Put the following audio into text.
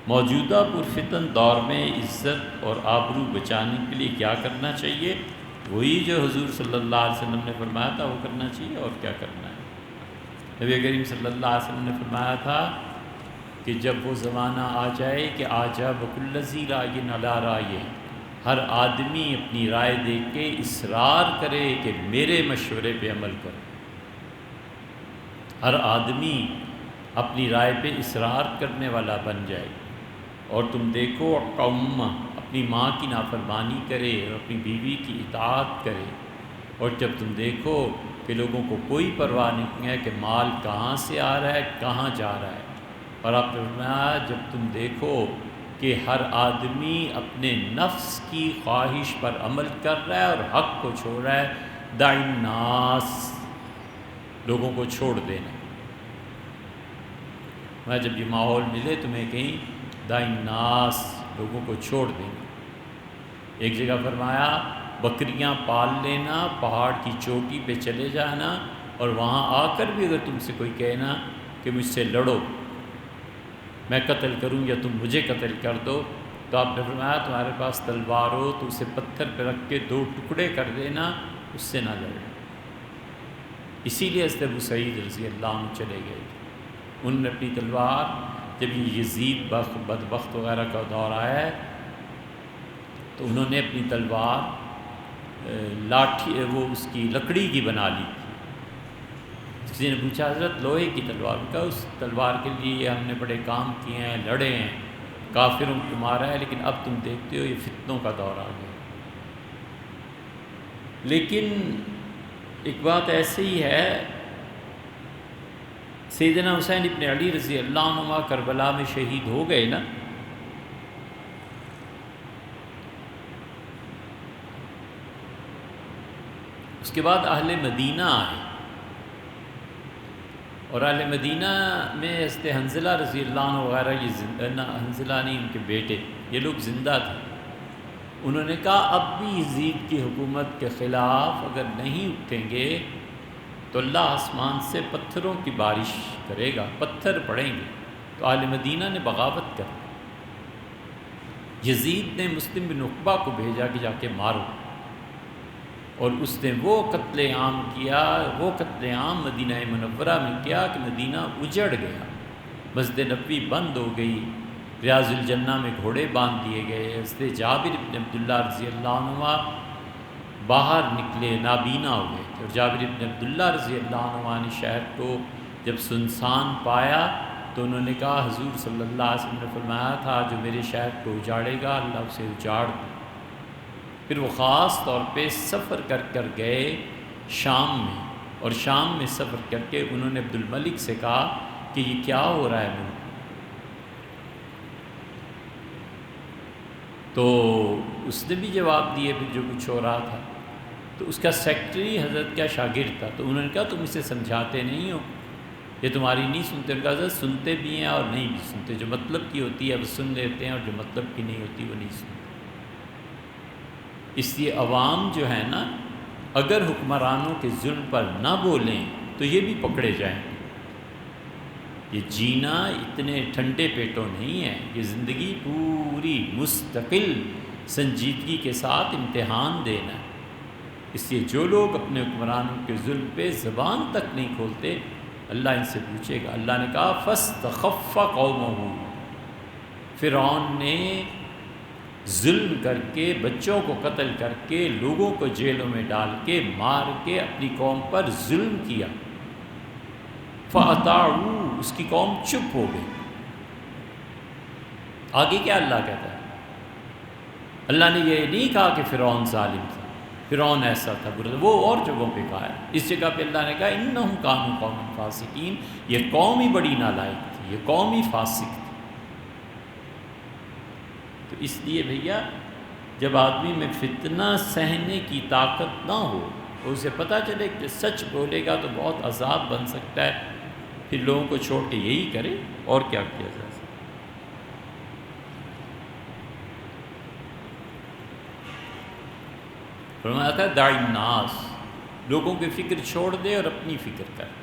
موجودہ پرفتن دور میں عزت اور آبرو بچانے کے لیے کیا کرنا چاہیے؟ وہی جو حضور صلی اللہ علیہ وسلم نے فرمایا تھا وہ کرنا چاہیے، اور کیا کرنا ہے۔ نبی کریم صلی اللہ علیہ وسلم نے فرمایا تھا کہ جب وہ زمانہ آ جائے کہ آجا بکل ذی رائے علی رائے، ہر آدمی اپنی رائے دے کے اصرار کرے کہ میرے مشورے پہ عمل کرو۔ ہر آدمی اپنی رائے پہ اصرار کرنے والا بن جائے، اور تم دیکھو قوم اپنی ماں کی نافرمانی کرے اور اپنی بیوی کی اطاعت کرے، اور جب تم دیکھو کہ لوگوں کو کوئی پرواہ نہیں ہے کہ مال کہاں سے آ رہا ہے کہاں جا رہا ہے، اور آپ نے فرمایا جب تم دیکھو کہ ہر آدمی اپنے نفس کی خواہش پر عمل کر رہا ہے اور حق کو چھوڑ رہا ہے، دع الناس، لوگوں کو چھوڑ دینا۔ میں جب یہ ماحول ملے تمہیں کہیں دع الناس، لوگوں کو چھوڑ دینا۔ ایک جگہ فرمایا بکریاں پال لینا، پہاڑ کی چوٹی پہ چلے جانا، اور وہاں آ کر بھی اگر تم سے کوئی کہنا کہ مجھ سے لڑو، میں قتل کروں یا تم مجھے قتل کر دو، تو آپ نے فرمایا تمہارے پاس تلوار ہو تو اسے پتھر پہ رکھ کے 2 ٹکڑے کر دینا، اس سے نہ لڑنا۔ اسی لیے حضرت ابو سعید رضی اللہ عنہ چلے گئے تھے۔ انہوں نے اپنی تلوار، جب یہ یزید بدبخت وغیرہ کا دور آیا ہے تو انہوں نے اپنی تلوار لاٹھی وہ اس کی لکڑی کی بنا لی تھی۔ کسی نے پوچھا حضرت لوہے کی تلوار کا، اس تلوار کے لیے ہم نے بڑے کام کیے ہیں، لڑے ہیں، کافروں کو مارا ہے، لیکن اب تم دیکھتے ہو یہ فتنوں کا دور آ گیا۔ لیکن ایک بات ایسی ہی ہے، سیدنا حسین ابن علی رضی اللہ عنہ کربلا میں شہید ہو گئے نا، اس کے بعد اہل مدینہ آئے، اور اہل مدینہ میں حضرت حنظلہ رضی اللہ عنہ وغیرہ، یہ حنظلہ نہیں ان کے بیٹے، یہ لوگ زندہ تھے۔ انہوں نے کہا اب بھی یزید کی حکومت کے خلاف اگر نہیں اٹھیں گے تو اللہ آسمان سے پتھروں کی بارش کرے گا، پتھر پڑیں گے۔ تو اہل مدینہ نے بغاوت کر دی، یزید نے مسلم بن عقبہ کو بھیجا کہ جا کے مارو، اور اس نے وہ قتل عام کیا، وہ قتل عام مدینہ منورہ میں کیا کہ مدینہ اجڑ گیا، مسجد نبوی بند ہو گئی، ریاض الجنہ میں گھوڑے باندھ دیے گئے۔ حضرت جابر بن عبداللہ رضی اللہ عنہ باہر نکلے، نابینا ہو گئے تھے، اور جابر بن عبداللہ رضی اللہ عنہ نے شہر کو جب سنسان پایا تو انہوں نے کہا حضور صلی اللہ علیہ وسلم نے فرمایا تھا جو میرے شہر کو اجاڑے گا اللہ اسے اجاڑ دے۔ پھر وہ خاص طور پہ سفر کر کر گئے شام میں، اور شام میں سفر کر کے انہوں نے عبد الملک سے کہا کہ یہ کیا ہو رہا ہے ملک، تو اس نے بھی جواب دیے پھر جو کچھ ہو رہا تھا۔ تو اس کا سیکٹری حضرت کا شاگرد تھا، تو انہوں نے کہا تم اسے سمجھاتے نہیں ہو، یہ تمہاری نہیں سنتے۔ ان کا حضرت سنتے بھی ہیں اور نہیں بھی سنتے، جو مطلب کی ہوتی ہے وہ سن لیتے ہیں، اور جو مطلب کی نہیں ہوتی وہ نہیں سنتے۔ اس لیے عوام جو ہے نا، اگر حکمرانوں کے ظلم پر نہ بولیں تو یہ بھی پکڑے جائیں۔ یہ جینا اتنے ٹھنڈے پیٹوں نہیں ہے، یہ زندگی پوری مستقل سنجیدگی کے ساتھ امتحان دینا ہے۔ اس لیے جو لوگ اپنے حکمرانوں کے ظلم پہ زبان تک نہیں کھولتے، اللہ ان سے پوچھے گا۔ اللہ نے کہا فاستخف قومہ، فرعون نے ظلم کر کے، بچوں کو قتل کر کے، لوگوں کو جیلوں میں ڈال کے، مار کے اپنی قوم پر ظلم کیا، فَأَطَاعُوا، اس کی قوم چپ ہو گئی۔ آگے کیا اللہ کہتا ہے؟ اللہ نے یہ نہیں کہا کہ فرعون ظالم تھا، فرعون ایسا تھا برا تھا، وہ اور جگہوں پہ کہا ہے۔ اس جگہ پہ اللہ نے کہا اِنَّهُمْ كَانُوا قَوْمًا فَاسِقِينَ، یہ قوم ہی بڑی نالائق تھی، یہ قوم ہی فاسق تھی۔ تو اس لیے بھیا جب آدمی میں فتنہ سہنے کی طاقت نہ ہو، اور اسے پتہ چلے کہ سچ بولے گا تو بہت عذاب بن سکتا ہے، پھر لوگوں کو چھوڑ کے یہی کرے، اور کیا کیا جا سکتا۔ فرمایا تھا دع الناس، لوگوں کی فکر چھوڑ دے اور اپنی فکر کر۔